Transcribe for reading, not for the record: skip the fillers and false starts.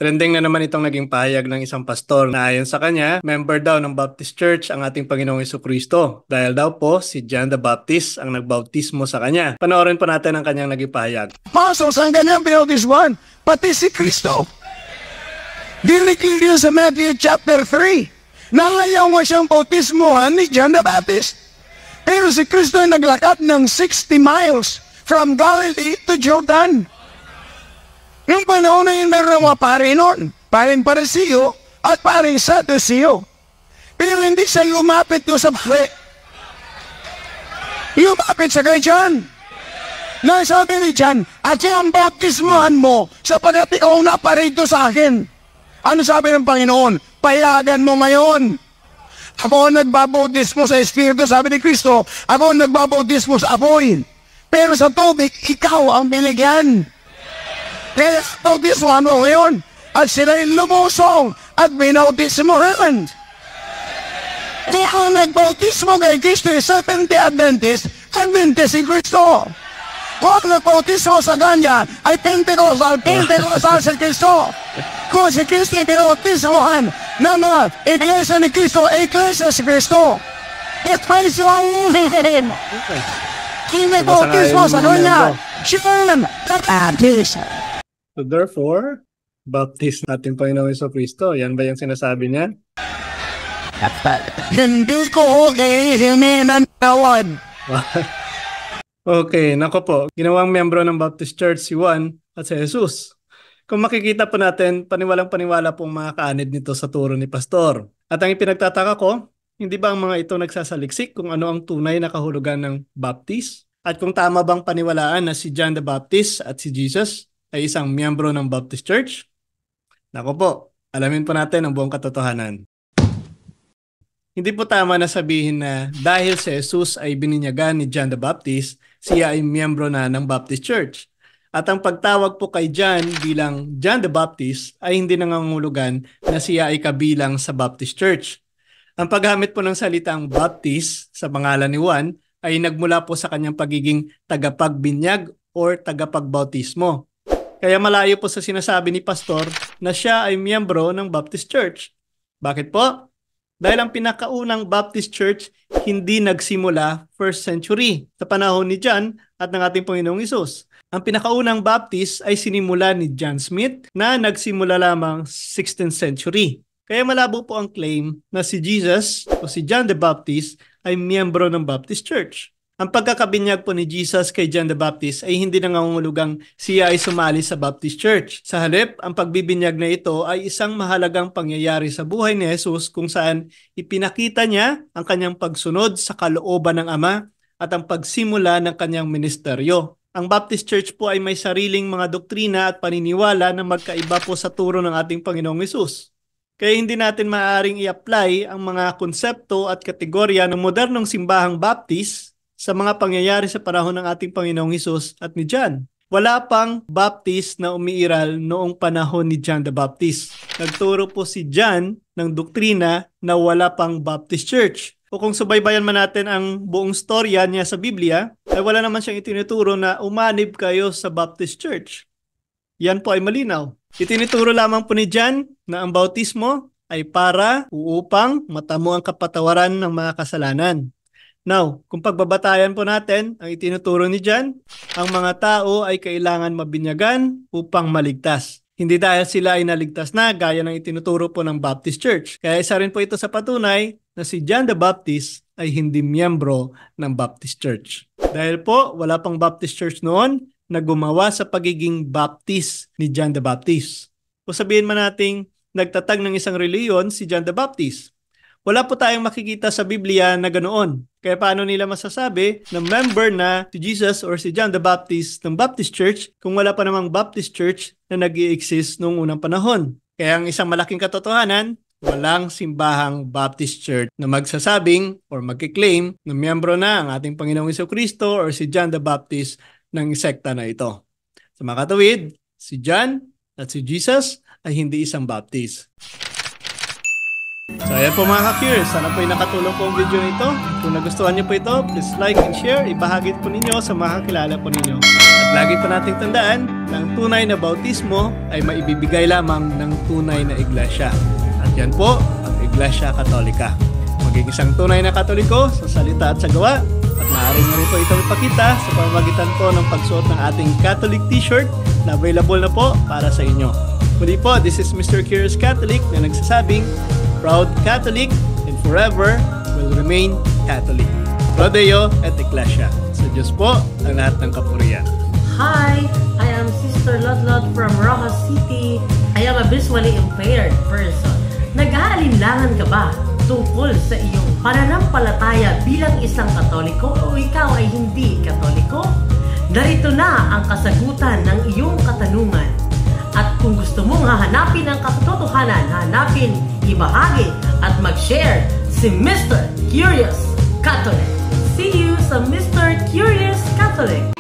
Trending na naman itong naging pahayag ng isang pastor na ayon sa kanya, member daw ng Baptist Church ang ating Panginoong Jesucristo dahil daw po si John the Baptist ang nagbautismo sa kanya. Panoorin po natin ang kanyang naging pahayag. Apostles ang kanyang binautismuhan, pati si Kristo. Dinikling din sa Matthew chapter 3 na ngayon siyang bautismuhan ni John the Baptist. Pero si Kristo ay naglakad ng 60 miles from Galilee to Jordan. Yung panahon na yun, meron mga pare noon. Paring Pariseo at paring Sadduceo. Pero hindi siya lumapit doon sa pare. Lumapit sa kay John. Nasabi ni John, at siya ang baptismuhan mo sapagat ikaw na parito sa akin. Ano sabi ng Panginoon? Payagan mo ngayon. Ako ang nagbabautismo sa Espiritu, sabi ni Kristo. Ako ang nagbabautismo sa apoy. Pero sa tubig, ikaw ang binigyan. Kaya bautismuhan mo ngayon. At sila'y lumusong at binautismo rin. Kaya ang nagbautismo kay Kristo ay Seventh-day Adventist, Adventist si Kristo. Kung ang nagbautismo sa kanya ay Pentecostal si Kristo. Kung si Kristo ay binautismohan ng mga iglesia ni Kristo, iglesia si Kristo. At Kristo ang rin. Kung nagbautismo sa kanya, John the Baptist. So therefore, baptist natin Panginoong Jesucristo. Yan ba yung sinasabi niya? Hindi ko hinihinan tawad. Okay, nako po. Ginawang miyembro ng Baptist Church si Juan at si Jesus. Kung makikita po natin, paniwalang-paniwala pong mga kaanid nito sa turo ni Pastor. At ang ipinagtataka ko, hindi ba ang mga ito nagsasaliksik kung ano ang tunay na kahulugan ng baptist? At kung tama bang paniwalaan na si John the Baptist at si Jesus ay isang miyembro ng Baptist Church? Nako po, alamin po natin ang buong katotohanan. Hindi po tama na sabihin na dahil si Jesus ay bininyagan ni John the Baptist, siya ay miyembro na ng Baptist Church. At ang pagtawag po kay John bilang John the Baptist ay hindi nangangahulugan na siya ay kabilang sa Baptist Church. Ang paggamit po ng salitang Baptist sa pangalan ni Juan ay nagmula po sa kanyang pagiging tagapagbinyag or tagapagbautismo. Kaya malayo po sa sinasabi ni Pastor na siya ay miyembro ng Baptist Church. Bakit po? Dahil ang pinakaunang Baptist Church hindi nagsimula first century sa panahon ni John at ng ating Panginoong Hesus. Ang pinakaunang Baptist ay sinimula ni John Smith na nagsimula lamang 16th century. Kaya malabo po ang claim na si Jesus o si John the Baptist ay miyembro ng Baptist Church. Ang pagkakabinyag po ni Jesus kay John the Baptist ay hindi nangangahulugang siya ay sumali sa Baptist Church. Sa halip, ang pagbibinyag na ito ay isang mahalagang pangyayari sa buhay ni Jesus kung saan ipinakita niya ang kanyang pagsunod sa kalooban ng Ama at ang pagsimula ng kanyang ministeryo. Ang Baptist Church po ay may sariling mga doktrina at paniniwala na magkaiba po sa turo ng ating Panginoong Hesus. Kaya hindi natin maaaring i-apply ang mga konsepto at kategorya ng modernong simbahang Baptist sa mga pangyayari sa panahon ng ating Panginoong Hesus at ni John. Wala pang Baptist na umiiral noong panahon ni John the Baptist. Nagturo po si John ng doktrina na wala pang Baptist Church. O kung subaybayan man natin ang buong storya niya sa Biblia, ay wala naman siyang itinuturo na umanib kayo sa Baptist Church. Yan po ay malinaw. Itinuturo lamang po ni John na ang bautismo ay para upang matamo ang kapatawaran ng mga kasalanan. Now, kung pagbabatayan po natin ang itinuturo ni John, ang mga tao ay kailangan mabinyagan upang maligtas. Hindi dahil sila ay naligtas na gaya ng itinuturo po ng Baptist Church. Kaya isa rin po ito sa patunay na si John the Baptist ay hindi miyembro ng Baptist Church. Dahil po wala pang Baptist Church noon na gumawa sa pagiging Baptist ni John the Baptist. O sabihin man nating nagtatag ng isang reliyon si John the Baptist. Wala po tayong makikita sa Biblia na ganoon. Kaya paano nila masasabi na member na si Jesus or si John the Baptist ng Baptist Church kung wala pa namang Baptist Church na nag-i-exist noong unang panahon? Kaya ang isang malaking katotohanan, walang simbahang Baptist Church na magsasabing or magkiklaim na miyembro na ang ating Panginoong Jesucristo or si John the Baptist ng sekta na ito. Sa mga katuwid, si John at si Jesus ay hindi isang Baptist. So ayan po mga ka-curious, sana po ay nakatulong po ang video nito. Kung nagustuhan niyo po ito, please like and share, ibahagi po ninyo sa mga kakilala po ninyo. At Lagi pa nating tandaan na ang tunay na bautismo ay maibibigay lamang ng tunay na iglesia. At yan po ang Iglesia Katolika. Maging isang tunay na Katoliko sa salita at sa gawa. At maaari nyo rin po ito ipakita sa pamamagitan po ng pagsuot ng ating Catholic t-shirt na available na po para sa inyo. Muli po, this is Mr. Curious Catholic na nagsasabing, Proud Catholic and forever will remain Catholic. Pro Deo et Ecclesia. Sa Diyos po ang lahat ng kapurihan. Hi, I am Sister Lotlot from Rojas City. I am a visually impaired person. Nag-aalinlangan ka ba tungkol sa iyong pananampalataya bilang isang Katoliko o ikaw ay hindi Katoliko? Narito na ang kasagutan ng iyong katanungan. At kung gusto mong hahanapin ang katotohanan, hanapin, ibahagi at mag-share si Mr. Curious Catholic. See you sa Mr. Curious Catholic.